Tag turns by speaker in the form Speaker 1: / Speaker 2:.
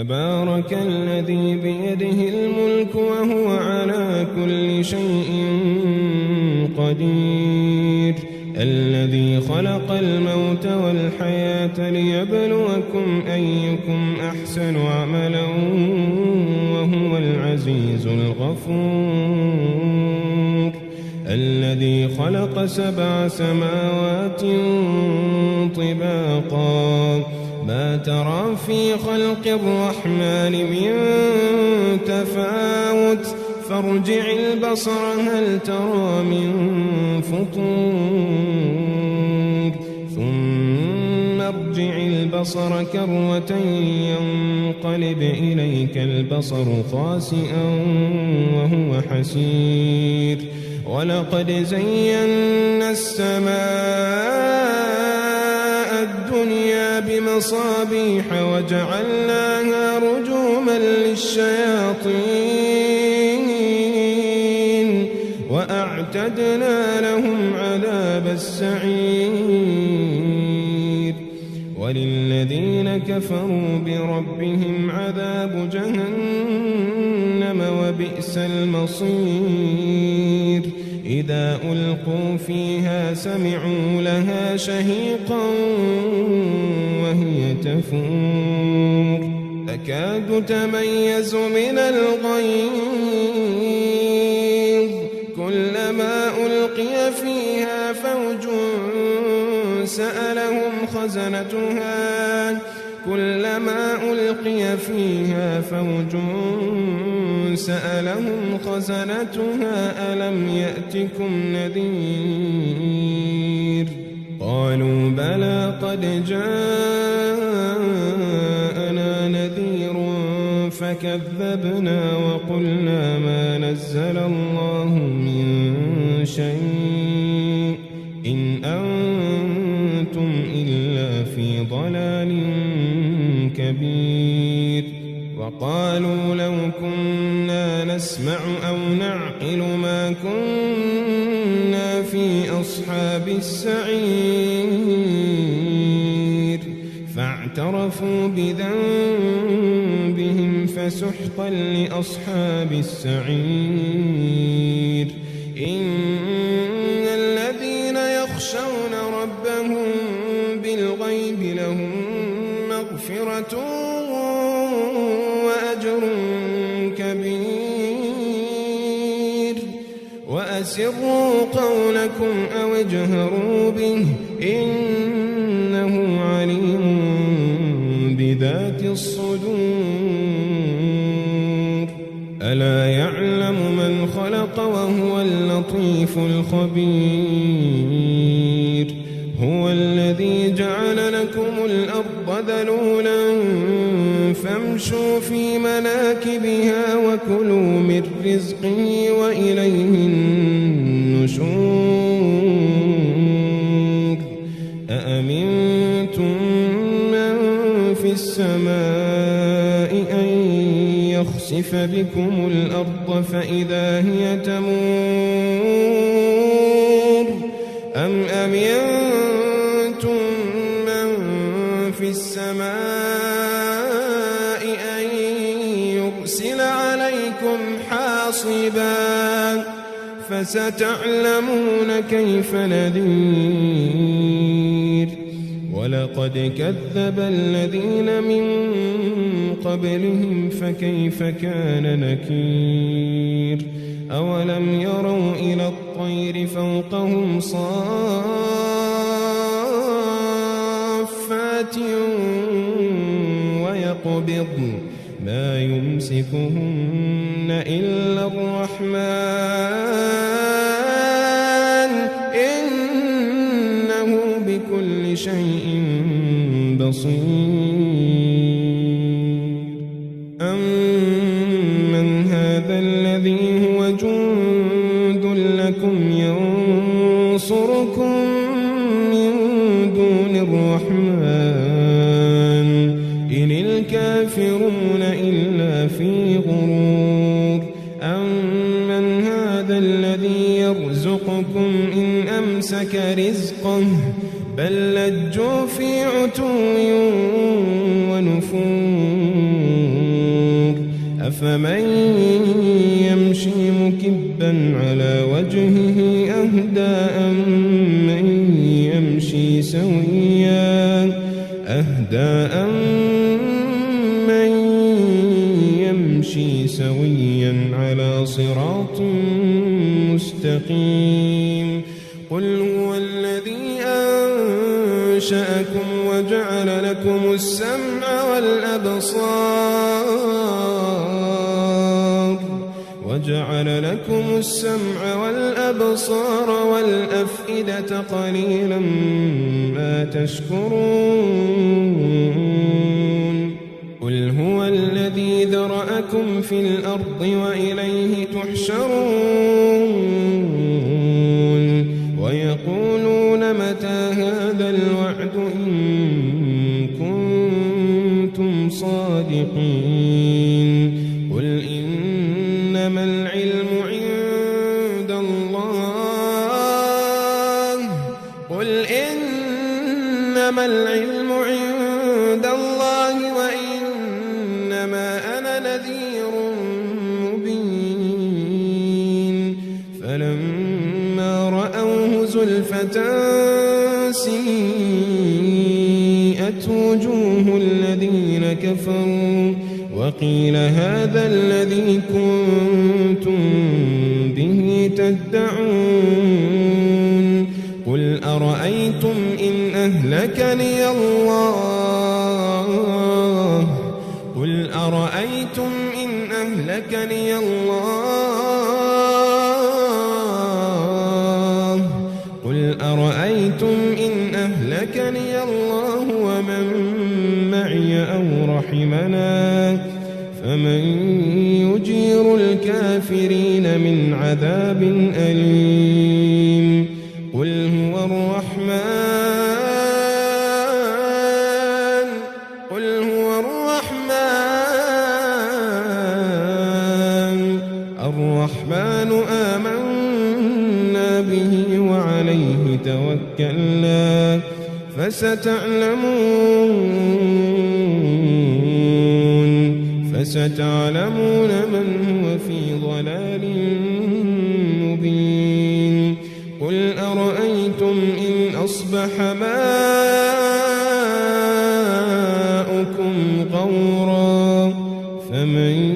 Speaker 1: تبارك الذي بيده الملك وهو على كل شيء قدير الذي خلق الموت والحياة ليبلوكم أيكم أحسن عملا وهو العزيز الغفور الذي خلق 7 سماوات طباقا ما ترى في خلق الرحمن من تفاوت فارجع البصر هل ترى من فطور ثم ارجع البصر كرتين ينقلب إليك البصر خاسئا وهو حسير ولقد زينا السماء الدنيا بمصابيح وجعلناها رجوما للشياطين وأعتدنا لهم عذاب السعير وللذين كفروا بربهم عذاب جهنم وبئس المصير إذا ألقوا فيها سمعوا لها شهيقا وهي تفور تكاد تميز من الغيظ كلما ألقي فيها فوج سألهم خزنتها ألم يأتكم نذير قالوا بلى قد جاءنا نذير فكذبنا وقلنا ما نزل الله من شيء إن أنتم إلا في ضلال كبير وقالوا لو كنا نسمع أو نعقل ما كنا في أصحاب السعير فاعترفوا بذنبهم فسحقا لأصحاب السعير إن الذين يخشون ربهم بالغيب لهم مغفرة وأجر كبير وأسروا قولكم أو اجهروا به إنه عليم بذات الصدور ألا يعلم من خلق وهو اللطيف الخبير هو الذي جعل لكم الأرض ذلولا فامشوا في مناكبها وكلوا من رزقه وإليه النشور أأمنتم من في السماء أن يخسف بكم الأرض فإذا هي تمور أم أمنتم من في السماء أن يرسل عليكم حاصبا فستعلمون كيف نذير ولقد كذب الذين من قبلهم فكيف كان نكير أولم يروا إلى الطير فوقهم صافات ويقبضن ما يمسكهن إلا الرحمن إنه بكل شيء بصير أمن هذا الذي هو جند لكم ينصركم من دون الرحمن إن الكافرون إلا في غرور أمن هذا الذي يرزقكم إن أمسك رزقه بل لجوا في عتو ونفور أفمن يمشي مكبا على وجهه أهدى أمن يمشي سويا على صراط مستقيم قل هو الذي أنشأكم وجعل لكم السمع والأبصار والأفئدة قليلا ما تشكرون قل هو الذي ذرأكم في الأرض وإليه تحشرون ويقولون متى هذا الوعد إن كنتم صادقين قل إنما العلم عند الله وإنما أنا نذير مبين فلما رأوه زلفة سيئت وجوه الذين كفروا وقيل هذا الذي كنتم به تدعون قل أرأيتم إن أهلكني الله ومن معي أو رحمنا فمن يجير الكافرين من عذاب أليم قل هو الرحمن آمنا به وعليه توكلنا فستعلمون من هو في ضلال مبين قل أرأيتم إن أصبح ماؤكم غورا فمن